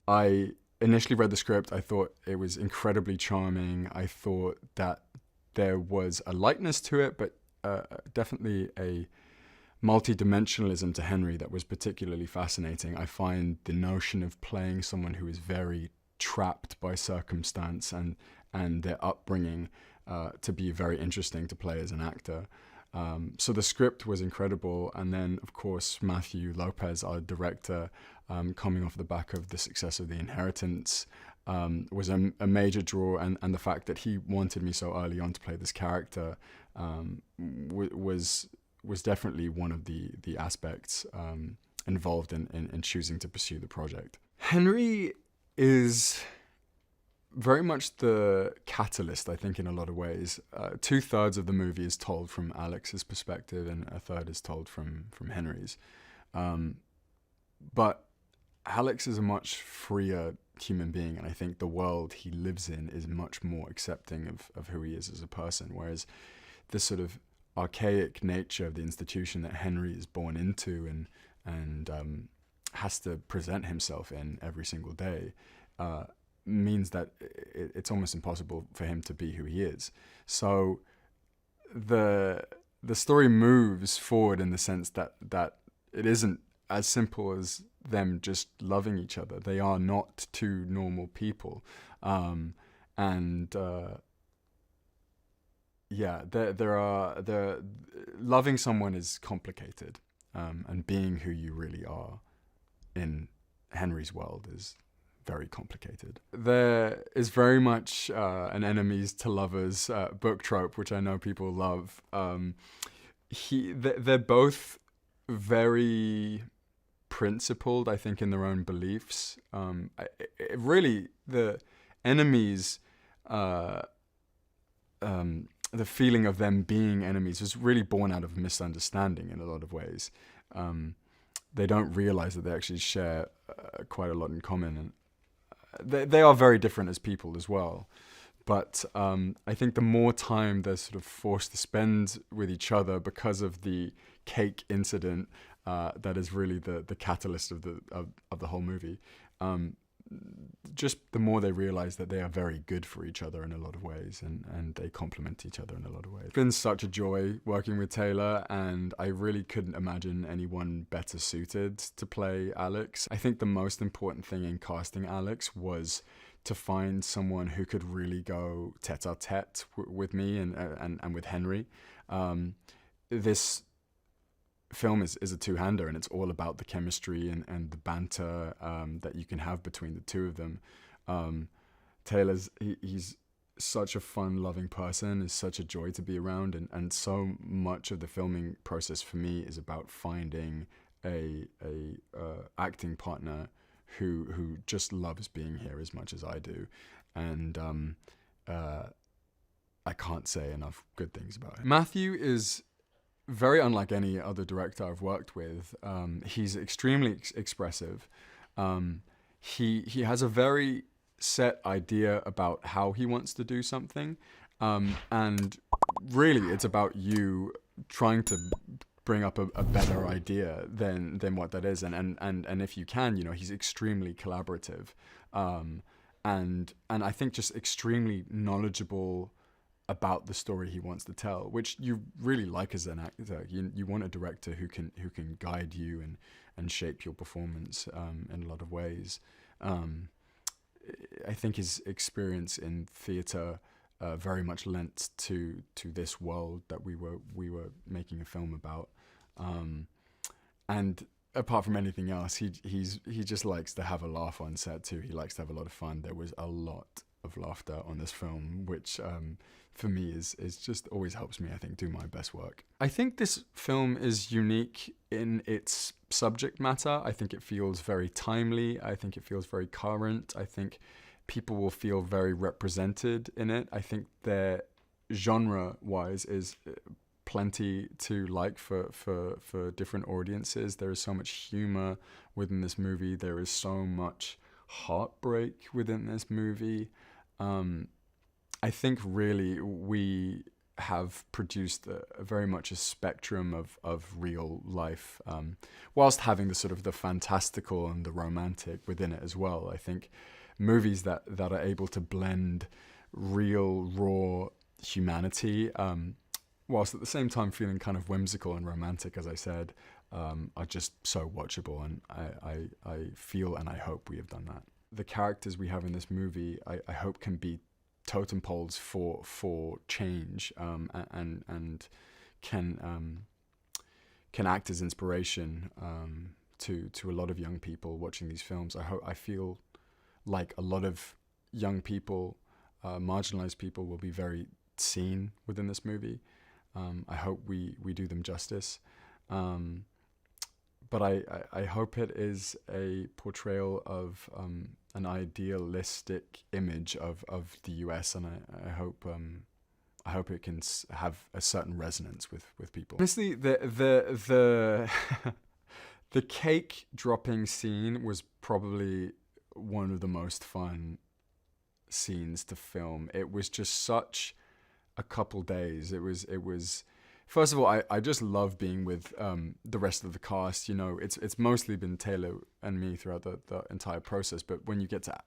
I initially read the script. I thought it was incredibly charming. I thought that there was a lightness to it, but definitely a multi-dimensionalism to Henry that was particularly fascinating. I find the notion of playing someone who is very trapped by circumstance and their upbringing to be very interesting to play as an actor. So the script was incredible, and then of course Matthew Lopez, our director, coming off the back of the success of The Inheritance, was a major draw, and the fact that he wanted me so early on to play this character was definitely one of the aspects involved in choosing to pursue the project. Henry is very much the catalyst, I think, in a lot of ways. 2/3 of the movie is told from Alex's perspective, and a third is told from Henry's. But Alex is a much freer human being, and I think the world he lives in is much more accepting of who he is as a person, whereas this sort of archaic nature of the institution that Henry is born into and has to present himself in every single day means that it's almost impossible for him to be who he is. So the story moves forward in the sense that it isn't as simple as them just loving each other. They are not two normal people, loving someone is complicated, and being who you really are in Henry's world is very complicated. There is very much an enemies to lovers book trope, which I know people love. They're both very principled, I think, in their own beliefs. Really, the enemies, the feeling of them being enemies was really born out of misunderstanding in a lot of ways. They don't realize that they actually share quite a lot in common, and they are very different as people as well. But I think the more time they're sort of forced to spend with each other because of the cake incident, that is really the catalyst of the whole movie. Just the more they realize that they are very good for each other in a lot of ways, and they complement each other in a lot of ways. It's been such a joy working with Taylor, and I really couldn't imagine anyone better suited to play Alex. I think the most important thing in casting Alex was to find someone who could really go tete-a-tete with me and with Henry. This film is a two-hander, and it's all about the chemistry and the banter that you can have between the two of them. Taylor's he's such a fun-loving person, is such a joy to be around, and so much of the filming process for me is about finding a acting partner who just loves being here as much as I do, and I can't say enough good things about him. Matthew is very unlike any other director I've worked with. He's extremely expressive. He has a very set idea about how he wants to do something, and really it's about you trying to bring up a better idea than what that is, and if you can, he's extremely collaborative, and I think just extremely knowledgeable about the story he wants to tell, which you really like as an actor. You want a director who can guide you and shape your performance in a lot of ways. I think his experience in theatre very much lent to this world that we were making a film about, and apart from anything else, he just likes to have a laugh on set too. He likes to have a lot of fun. There was a lot of laughter on this film, which for me is just always helps me, I think, do my best work. I think this film is unique in its subject matter. I think it feels very timely. I think it feels very current. I think people will feel very represented in it. I think their genre-wise is plenty to like for different audiences. There is so much humor within this movie. There is so much heartbreak within this movie. I think really we have produced a very much a spectrum of real life, whilst having the sort of the fantastical and the romantic within it as well. I think movies that are able to blend real, raw humanity, whilst at the same time feeling kind of whimsical and romantic, as I said, are just so watchable, and I feel and I hope we have done that. The characters we have in this movie, I hope can be totem poles for change, and can act as inspiration to a lot of young people watching these films. I feel like a lot of young people, marginalized people, will be very seen within this movie. I hope we do them justice. But I hope it is a portrayal of an idealistic image of the US, and I hope it can have a certain resonance with people. Honestly, the the cake dropping scene was probably one of the most fun scenes to film. It was just such a couple days. It was first of all, I just love being with the rest of the cast. You know, it's mostly been Taylor and me throughout the entire process, but when you get to,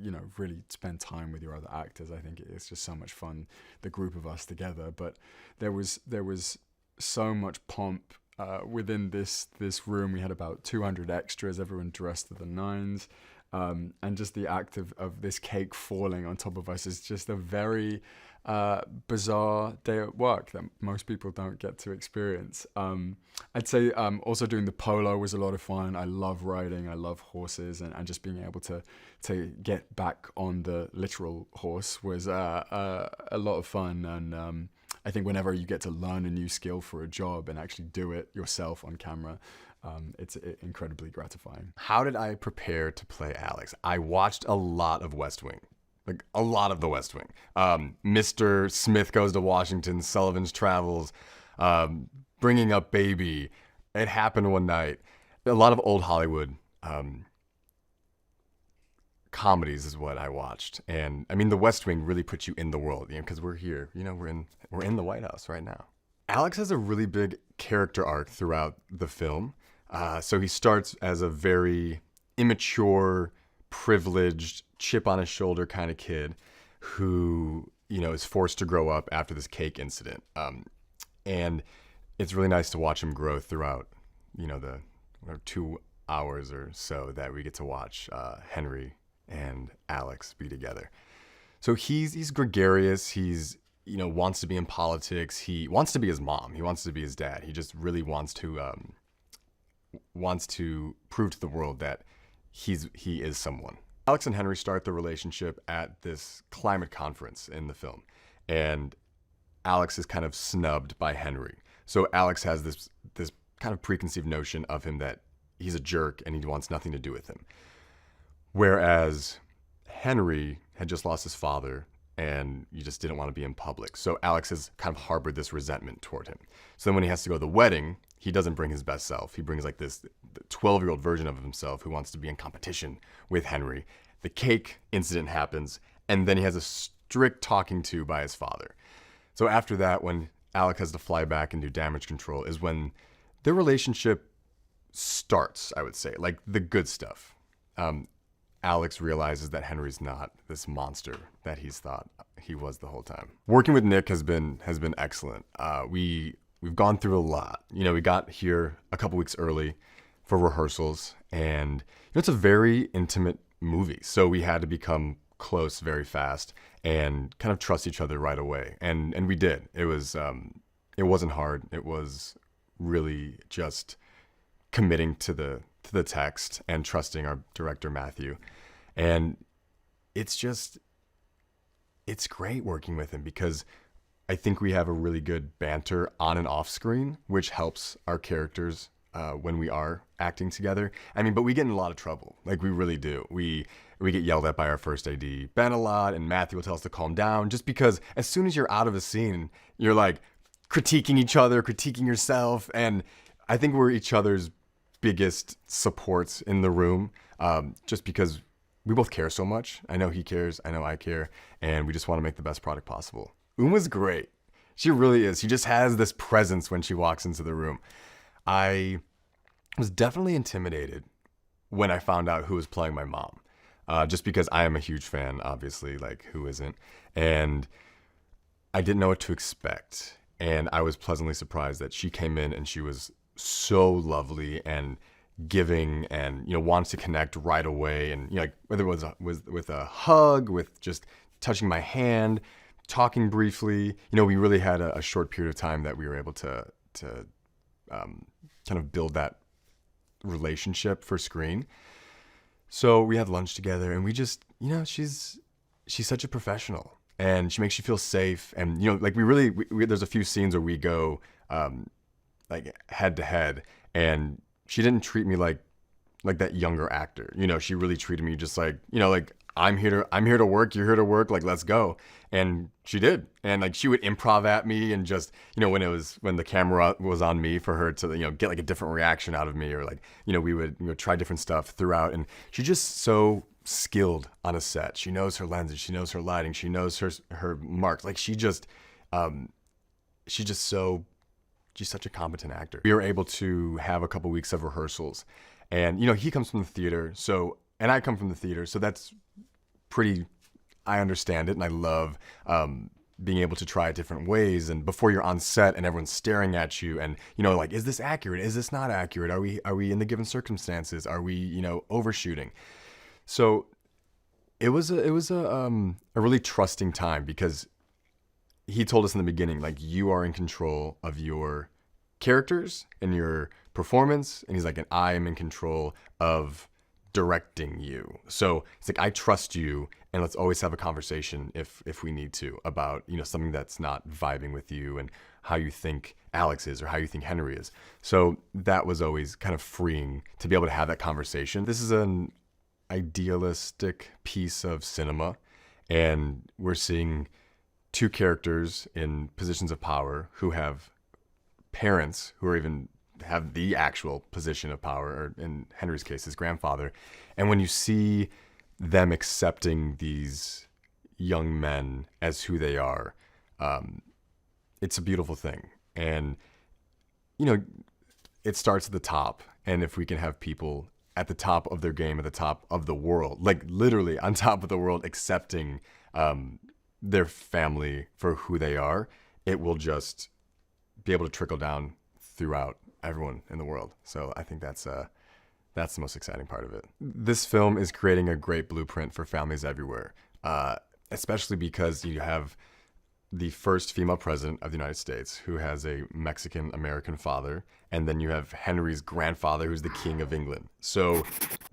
you know, really spend time with your other actors, I think it's just so much fun, the group of us together. But there was so much pomp within this room. We had about 200 extras, everyone dressed to the nines. And just the act of this cake falling on top of us is just a very bizarre day at work that most people don't get to experience. I'd say also doing the polo was a lot of fun. I love riding, I love horses, and just being able to get back on the literal horse was a lot of fun. And I think whenever you get to learn a new skill for a job and actually do it yourself on camera, it's incredibly gratifying. How did I prepare to play Alex? I watched a lot of West Wing. Like, a lot of the West Wing. Mr. Smith Goes to Washington, Sullivan's Travels, Bringing Up Baby. It Happened One Night. A lot of old Hollywood comedies is what I watched. And, I mean, the West Wing really puts you in the world, you know, because we're here. You know, we're in the White House right now. Alex has a really big character arc throughout the film. So he starts as a very immature, privileged, chip on his shoulder kind of kid who, you know, is forced to grow up after this cake incident. And it's really nice to watch him grow throughout, you know, the 2 hours or so that we get to watch Henry and Alex be together. So he's gregarious. He's, you know, wants to be in politics. He wants to be his mom. He wants to be his dad. He just really wants to prove to the world that he is someone. Alex and Henry start the relationship at this climate conference in the film, and Alex is kind of snubbed by Henry. So Alex has this kind of preconceived notion of him that he's a jerk and he wants nothing to do with him. Whereas Henry had just lost his father and you just didn't want to be in public. So Alex has kind of harbored this resentment toward him. So then when he has to go to the wedding, he doesn't bring his best self. He brings like this 12-year-old version of himself who wants to be in competition with Henry. The cake incident happens, and then he has a strict talking to by his father. So after that, when Alex has to fly back and do damage control, is when their relationship starts, I would say, like the good stuff. Alex realizes that Henry's not this monster that he's thought he was the whole time. Working with Nick has been excellent. We've gone through a lot. You know, we got here a couple weeks early for rehearsals, and you know, it's a very intimate movie. So we had to become close very fast and kind of trust each other right away. And we did. It wasn't hard. It was really just committing to the text and trusting our director, Matthew. And it's great working with him because I think we have a really good banter on and off screen, which helps our characters when we are acting together. I mean, but we get in a lot of trouble. Like, we really do. We get yelled at by our first AD, Ben, a lot, and Matthew will tell us to calm down just because as soon as you're out of a scene, you're like critiquing each other, critiquing yourself. And I think we're each other's biggest supports in the room, just because we both care so much. I know he cares, I know I care, and we just want to make the best product possible. Uma's great. She really is. She just has this presence when she walks into the room. I was definitely intimidated when I found out who was playing my mom. Just because I am a huge fan, obviously, like who isn't? And I didn't know what to expect. And I was pleasantly surprised that she came in and she was so lovely and giving and, wants to connect right away. And, like whether it was with a hug, with just touching my hand, talking briefly, we really had a short period of time that we were able to kind of build that relationship for screen. So we had lunch together and we just, she's such a professional and she makes you feel safe. And, like we there's a few scenes where we go like head to head and she didn't treat me like that younger actor. She really treated me just like, like I'm here to work, you're here to work, like let's go. And she did. And like she would improv at me and just, when the camera was on me for her to, get like a different reaction out of me, or like, we would try different stuff throughout. And she's just so skilled on a set. She knows her lenses, she knows her lighting, she knows her marks. Like she's such a competent actor. We were able to have a couple weeks of rehearsals and, he comes from the theater. And I come from the theater. So that's pretty, I understand it. And I love being able to try it different ways. And before you're on set and everyone's staring at you and, like, is this accurate? Is this not accurate? Are we in the given circumstances? Are we, overshooting? So it was a really trusting time because he told us in the beginning, like, you are in control of your characters and your performance. And he's like, and I am in control of directing you. So it's like, I trust you and let's always have a conversation if we need to about, something that's not vibing with you and how you think Alex is or how you think Henry is. So that was always kind of freeing to be able to have that conversation. This is an idealistic piece of cinema and we're seeing two characters in positions of power who have parents who are even have the actual position of power, or in Henry's case, his grandfather. And when you see them accepting these young men as who they are, it's a beautiful thing. And, it starts at the top. And if we can have people at the top of their game, at the top of the world, like literally on top of the world, accepting their family for who they are, it will just be able to trickle down throughout everyone in the world. So I think that's the most exciting part of it. This film is creating a great blueprint for families everywhere, especially because you have the first female president of the United States who has a Mexican-American father, and then you have Henry's grandfather who's the King of England. So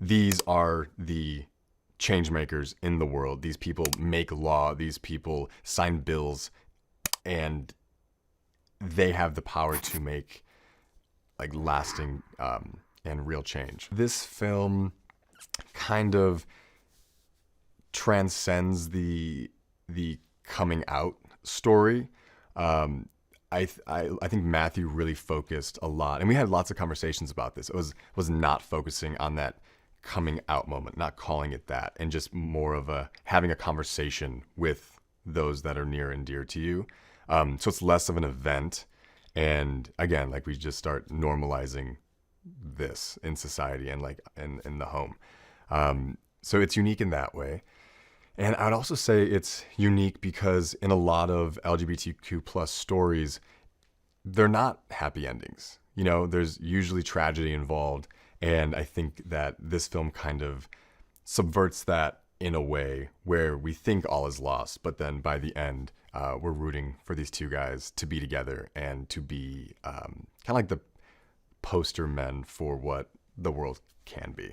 these are the change makers in the world. These people make law, these people sign bills, and they have the power to make like lasting and real change. This film kind of transcends the coming out story. I think Matthew really focused a lot, and we had lots of conversations about this. It was not focusing on that coming out moment, not calling it that, and just more of having a conversation with those that are near and dear to you. So it's less of an event. And again, like we just start normalizing this in society and like in the home. So it's unique in that way. And I would also say it's unique because in a lot of LGBTQ plus stories, they're not happy endings. There's usually tragedy involved. And I think that this film kind of subverts that in a way where we think all is lost, but then by the end, we're rooting for these two guys to be together and to be kind of like the poster men for what the world can be.